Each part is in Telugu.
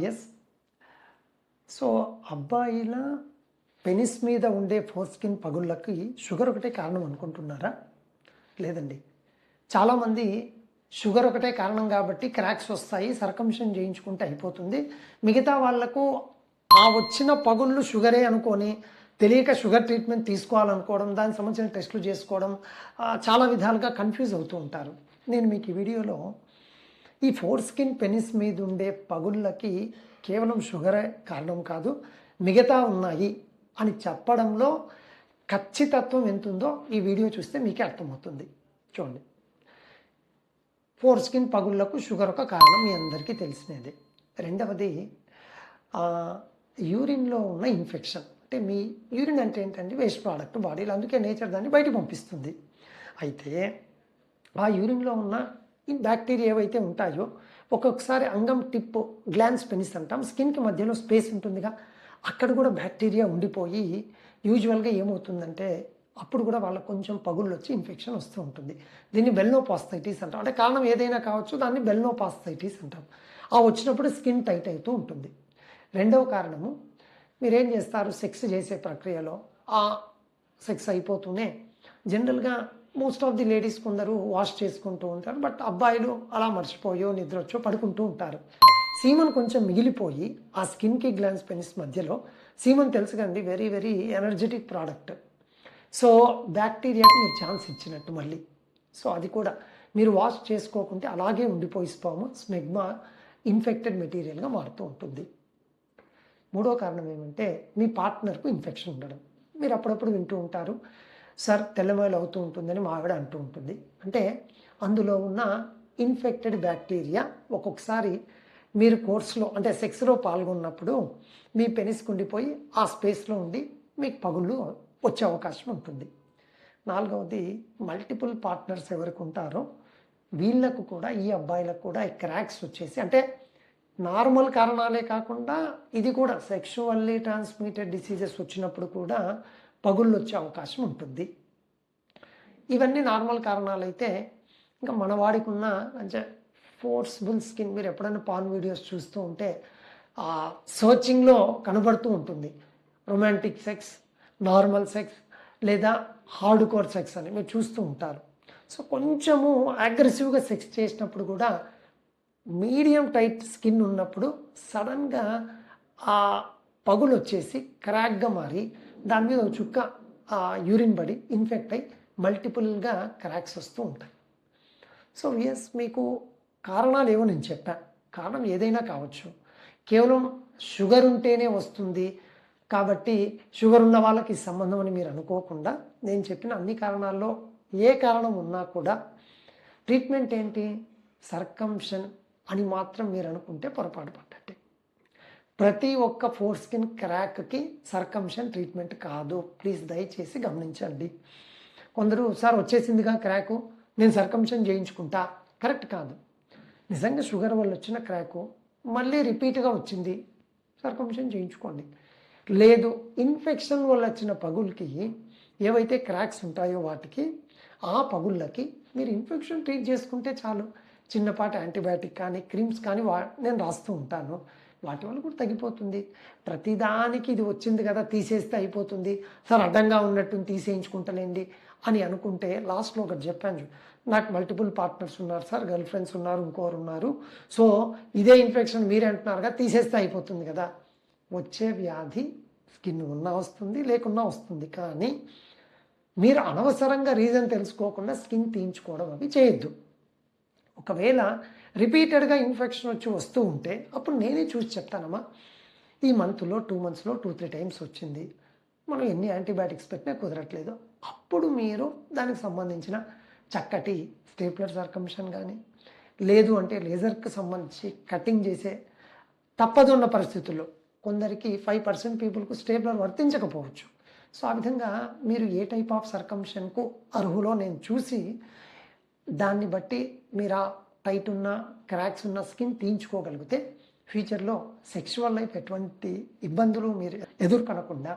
ఎస్. సో అబ్బాయిల పెనిస్ మీద ఉండే ఫోర్స్కిన్ పగుళ్ళకి షుగర్ ఒకటే కారణం అనుకుంటున్నారా? లేదండి. చాలామంది షుగర్ ఒకటే కారణం కాబట్టి క్రాక్స్ వస్తాయి, సర్కంషన్ చేయించుకుంటే అయిపోతుంది, మిగతా వాళ్లకు ఆ వచ్చిన పగుళ్ళు షుగరే అనుకొని తెలియక షుగర్ ట్రీట్మెంట్ తీసుకోవాలనుకోవడం, దానికి సంబంధించిన టెస్టులు చేసుకోవడం, చాలా విధాలుగా కన్ఫ్యూజ్ అవుతూ ఉంటారు. నేను మీకు ఈ వీడియోలో ఈ ఫోర్స్కిన్ పెనిస్ మీద ఉండే పగుళ్ళకి కేవలం షుగరే కారణం కాదు, మిగతా ఉన్నాయి అని చెప్పడంలో ఖచ్చితత్వం ఎంతుందో ఈ వీడియో చూస్తే మీకే అర్థమవుతుంది. చూడండి, ఫోర్స్కిన్ పగుళ్ళకు షుగర్ ఒక కారణం, మీ అందరికీ తెలిసినదే. రెండవది యూరిన్లో ఉన్న ఇన్ఫెక్షన్. అంటే మీ యూరిన్ అంటే ఏంటంటే వేస్ట్ ప్రోడక్ట్ బాడీలో, అందుకే నేచర్ దాన్ని బయటకు పంపిస్తుంది. అయితే ఆ యూరిన్లో ఉన్న ఈ బ్యాక్టీరియా ఏవైతే ఉంటాయో ఒక్కొక్కసారి అంగం టిప్, గ్లాన్స్ పెనిస్ అంటాం, స్కిన్కి మధ్యలో స్పేస్ ఉంటుందిగా, అక్కడ కూడా బ్యాక్టీరియా ఉండిపోయి యూజువల్గా ఏమవుతుందంటే అప్పుడు కూడా వాళ్ళకు కొంచెం పగుళ్ళు వచ్చి ఇన్ఫెక్షన్ వస్తూ ఉంటుంది. దీన్ని బెల్నోపాస్థైటిస్ అంటాం. అంటే కారణం ఏదైనా కావచ్చు, దాన్ని బెల్నోపాస్థైటిస్ అంటాం. ఆ వచ్చినప్పుడు స్కిన్ టైట్ అవుతూ ఉంటుంది. రెండవ కారణము, మీరేం చేస్తారు, సెక్స్ చేసే ప్రక్రియలో ఆ సెక్స్ అయిపోతూనే జనరల్గా మోస్ట్ ఆఫ్ ది లేడీస్ కొందరు వాష్ చేసుకుంటూ ఉంటారు, బట్ అబ్బాయిలు అలా మర్చిపోయో నిద్ర వచ్చో పడుకుంటూ ఉంటారు. సీమన్ కొంచెం మిగిలిపోయి ఆ స్కిన్కి గ్లాన్స్ పెనిస్ మధ్యలో, సీమన్ తెలుసు కండి, very very energetic product. So బ్యాక్టీరియాకి మీరు ఛాన్స్ ఇచ్చినట్టు మళ్ళీ. సో అది కూడా మీరు వాష్ చేసుకోకుంటే అలాగే ఉండిపోయి స్మెగ్మా ఇన్ఫెక్టెడ్ మెటీరియల్గా మారుతూ ఉంటుంది. మూడో కారణం ఏమంటే మీ పార్ట్నర్కు ఇన్ఫెక్షన్ ఉండడం. మీరు అప్పుడప్పుడు వింటూ ఉంటారు, సార్ తెల్లమొయలు అవుతూ ఉంటుందని మా ఆవిడ అంటూ ఉంటుంది. అంటే అందులో ఉన్న ఇన్ఫెక్టెడ్ బ్యాక్టీరియా ఒక్కొక్కసారి మీరు కోర్సులో అంటే సెక్స్లో పాల్గొన్నప్పుడు మీ పెనిస్కి ఉండిపోయి ఆ స్పేస్లో ఉండి మీకు పగుళ్ళు వచ్చే అవకాశం ఉంటుంది. నాలుగవది, మల్టిపుల్ పార్ట్నర్స్ ఎవరికి ఉంటారో వీళ్ళకు కూడా, ఈ అబ్బాయిలకు కూడా ఈ క్రాక్స్ వచ్చేసి, అంటే నార్మల్ కారణాలే కాకుండా ఇది కూడా సెక్షువల్లీ ట్రాన్స్మిటెడ్ డిసీజెస్ వచ్చినప్పుడు కూడా పగుళ్ళు వచ్చే అవకాశం ఉంటుంది. ఇవన్నీ నార్మల్ కారణాలు అయితే, ఇంకా మనవాడికి ఉన్న అంటే ఫోర్స్బుల్ స్కిన్, మీరు ఎప్పుడైనా పాన్ వీడియోస్ చూస్తూ ఉంటే సర్చింగ్లో కనబడుతూ ఉంటుంది. రొమాంటిక్ సెక్స్, నార్మల్ సెక్స్ లేదా హార్డ్ కోర్ సెక్స్ అని మీరు చూస్తూ ఉంటారు. సో కొంచెము అగ్రెసివ్గా సెక్స్ చేసినప్పుడు కూడా మీడియం టైట్ స్కిన్ ఉన్నప్పుడు సడన్గా ఆ పగులు వచ్చేసి క్రాక్గా మారి దాని మీద ఒక చుక్క యూరిన్ పడి ఇన్ఫెక్ట్ అయ్యి మల్టిపుల్గా క్రాక్స్ వస్తూ ఉంటాయి. సో ఎస్, మీకు కారణాలు ఏవో నేను చెప్పాను, కారణం ఏదైనా కావచ్చు. కేవలం షుగర్ ఉంటేనే వస్తుంది కాబట్టి షుగర్ ఉన్న వాళ్ళకి సంబంధం అని మీరు అనుకోకుండా, నేను చెప్పిన అన్ని కారణాల్లో ఏ కారణం ఉన్నా కూడా ట్రీట్మెంట్ ఏంటి, సర్కంషన్ అని మాత్రం మీరు అనుకుంటే పొరపాటు పడ్డట్టే. ప్రతి ఒక్క ఫోర్స్కిన్ క్రాక్కి సర్కంషన్ ట్రీట్మెంట్ కాదు, ప్లీజ్ దయచేసి గమనించండి. కొందరు, సార్ వచ్చేసిందిగా క్రాకు, నేను సర్కంషన్ చేయించుకుంటా, కరెక్ట్ కాదు. నిజంగా షుగర్ వల్ల వచ్చిన క్రాకు మళ్ళీ రిపీట్గా వచ్చింది, సర్కంషన్ చేయించుకోండి. లేదు, ఇన్ఫెక్షన్ వల్ల వచ్చిన పగులకి ఏవైతే క్రాక్స్ ఉంటాయో వాటికి, ఆ పగుళ్ళకి మీరు ఇన్ఫెక్షన్ ట్రీట్ చేసుకుంటే చాలు. చిన్నపాటి యాంటీబయాటిక్ కానీ క్రీమ్స్ కానీ నేను రాస్తూ ఉంటాను, వాటి వల్ల కూడా తగ్గిపోతుంది. ప్రతిదానికి ఇది వచ్చింది కదా తీసేస్తే అయిపోతుంది, సార్ అడ్డంగా ఉన్నట్టు తీసేయించుకుంటలేండి అని అనుకుంటే, లాస్ట్లో ఒకటి చెప్పాను, నాకు మల్టిపుల్ పార్ట్నర్స్ ఉన్నారు సార్, గర్ల్ ఫ్రెండ్స్ ఉన్నారు, ఇంకోరు ఉన్నారు, సో ఇదే ఇన్ఫెక్షన్ మీరే అంటున్నారుగా, తీసేస్తే అయిపోతుంది కదా. వచ్చే వ్యాధి స్కిన్ ఉన్నా వస్తుంది, లేకున్నా వస్తుంది. కానీ మీరు అనవసరంగా రీజన్ తెలుసుకోకుండా స్కిన్ తీయించుకోవడం అవి చేయొద్దు. ఒకవేళ రిపీటెడ్గా ఇన్ఫెక్షన్ వచ్చి వస్తూ ఉంటే అప్పుడు నేనే చూసి చెప్తానమ్మా, ఈ మంత్లో 2 మంత్స్లో 2-3 టైమ్స్ వచ్చింది, మనం ఎన్ని యాంటీబయాటిక్స్ పెట్టినా కుదరట్లేదు, అప్పుడు మీరు దానికి సంబంధించిన చక్కటి స్టేప్లర్ సర్కంషన్ కానీ, లేదు అంటే లేజర్కి సంబంధించి కటింగ్ చేసే తప్పదున్న పరిస్థితుల్లో కొందరికి 5% పీపుల్కు స్టేప్లర్ వర్తించకపోవచ్చు. సో ఆ విధంగా మీరు ఏ టైప్ ఆఫ్ సర్కంషన్కు అర్హులో నేను చూసి దాన్ని బట్టి మీరు ఆ టైట్ ఉన్న క్రాక్స్ ఉన్న స్కిన్ తీయించుకోగలిగితే ఫ్యూచర్లో సెక్షువల్ లైఫ్ ఎటువంటి ఇబ్బందులు మీరు ఎదుర్కొనకుండా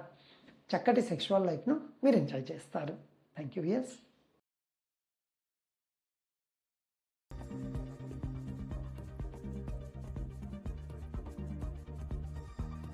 చక్కటి సెక్షువల్ లైఫ్ను మీరు ఎంజాయ్ చేస్తారు. Thank you. ఎస్.